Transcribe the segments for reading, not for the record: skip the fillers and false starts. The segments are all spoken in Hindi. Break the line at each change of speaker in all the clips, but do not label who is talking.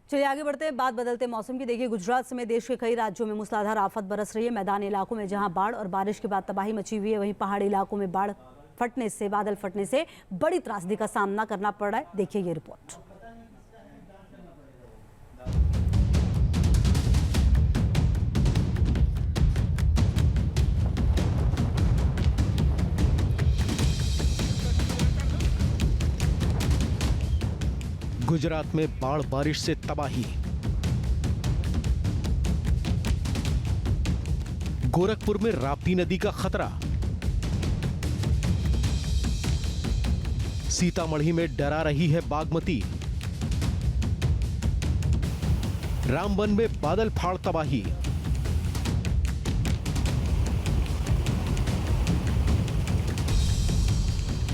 चलिए आगे बढ़ते हैं। बात बदलते मौसम की। देखिए, गुजरात समेत देश के कई राज्यों में मूसलाधार आफत बरस रही है। मैदानी इलाकों में जहां बाढ़ और बारिश के बाद तबाही मची हुई है, वहीं पहाड़ी इलाकों में बादल फटने से बड़ी त्रासदी का सामना करना पड़ रहा है। देखिए ये रिपोर्ट।
गुजरात में बाढ़ बारिश से तबाही। गोरखपुर में राप्ती नदी का खतरा। सीतामढ़ी में डरा रही है बागमती। रामबन में बादल फाड़ तबाही।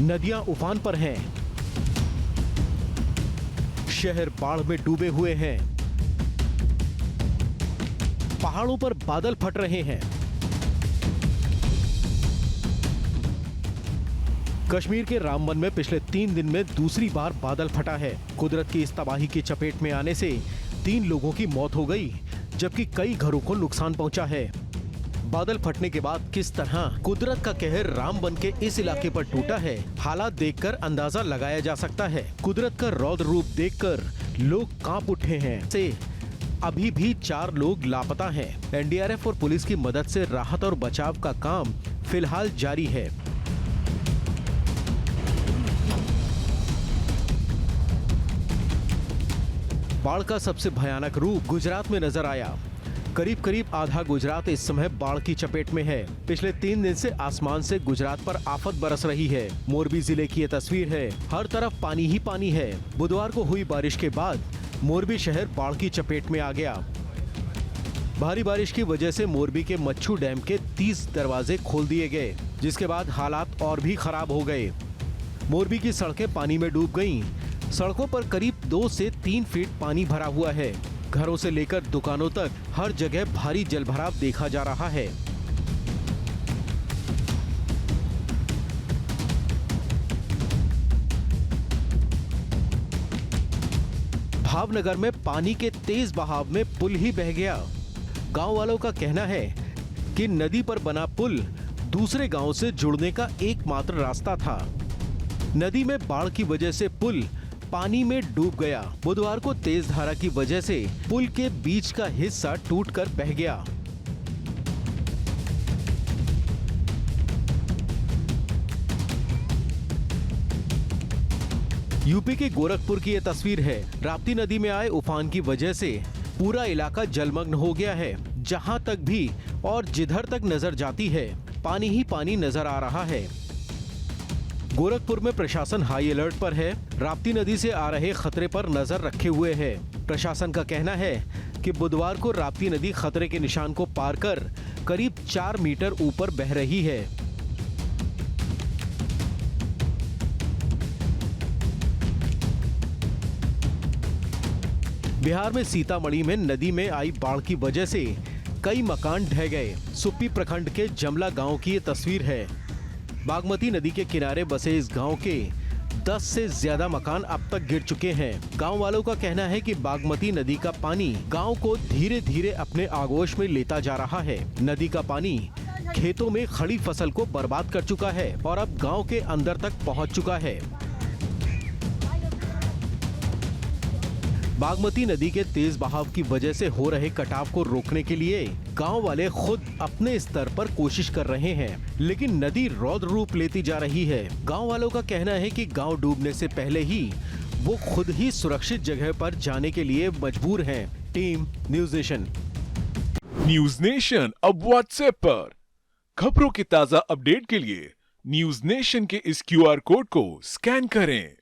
नदियां उफान पर हैं। शहर बाढ़ में डूबे हुए हैं। पहाड़ों पर बादल फट रहे हैं। कश्मीर के रामबन में पिछले 3 दिन में दूसरी बार बादल फटा है। कुदरत की इस तबाही की चपेट में आने से 3 लोगों की मौत हो गई, जबकि कई घरों को नुकसान पहुंचा है। बादल फटने के बाद किस तरह कुदरत का कहर रामबन के इस इलाके पर टूटा है, हालात देखकर अंदाजा लगाया जा सकता है। कुदरत का रौद्र रूप देखकर लोग कांप उठे हैं। से अभी भी 4 लोग लापता हैं। एनडीआरएफ और पुलिस की मदद से राहत और बचाव का काम फिलहाल जारी है। बाढ़ का सबसे भयानक रूप गुजरात में नजर आया। करीब आधा गुजरात इस समय बाढ़ की चपेट में है। पिछले 3 दिन से आसमान से गुजरात पर आफत बरस रही है। मोरबी जिले की ये तस्वीर है। हर तरफ पानी ही पानी है। बुधवार को हुई बारिश के बाद मोरबी शहर बाढ़ की चपेट में आ गया। भारी बारिश की वजह से मोरबी के मच्छू डैम के 30 दरवाजे खोल दिए गए, जिसके बाद हालात और भी खराब हो गए। मोरबी की सड़कें पानी में डूब गईं। सड़कों पर करीब 2 से 3 फीट पानी भरा हुआ है। घरों से लेकर दुकानों तक हर जगह भारी जलभराव देखा जा रहा है। भावनगर में पानी के तेज बहाव में पुल ही बह गया। गांव वालों का कहना है कि नदी पर बना पुल दूसरे गांव से जुड़ने का एकमात्र रास्ता था। नदी में बाढ़ की वजह से पुल पानी में डूब गया। बुधवार को तेज धारा की वजह से पुल के बीच का हिस्सा टूटकर बह गया। यूपी के गोरखपुर की यह तस्वीर है। राप्ती नदी में आए उफान की वजह से पूरा इलाका जलमग्न हो गया है। जहां तक भी और जिधर तक नजर जाती है, पानी ही पानी नजर आ रहा है। गोरखपुर में प्रशासन हाई अलर्ट पर है। राप्ती नदी से आ रहे खतरे पर नजर रखे हुए है। प्रशासन का कहना है कि बुधवार को राप्ती नदी खतरे के निशान को पार कर करीब 4 मीटर ऊपर बह रही है। बिहार में सीतामढ़ी में नदी में आई बाढ़ की वजह से कई मकान ढह गए। सुप्पी प्रखंड के जमला गांव की ये तस्वीर है। बागमती नदी के किनारे बसे इस गांव के 10 से ज्यादा मकान अब तक गिर चुके हैं। गांव वालों का कहना है कि बागमती नदी का पानी गांव को धीरे धीरे अपने आगोश में लेता जा रहा है। नदी का पानी खेतों में खड़ी फसल को बर्बाद कर चुका है और अब गांव के अंदर तक पहुंच चुका है। बागमती नदी के तेज बहाव की वजह से हो रहे कटाव को रोकने के लिए गांव वाले खुद अपने स्तर पर कोशिश कर रहे हैं, लेकिन नदी रौद्र रूप लेती जा रही है। गांव वालों का कहना है कि गांव डूबने से पहले ही वो खुद ही सुरक्षित जगह पर जाने के लिए मजबूर हैं। Team news nation.
News nation अब व्हाट्सएप पर खबरों के ताजा अपडेट के लिए न्यूज नेशन के इस QR कोड को स्कैन करें।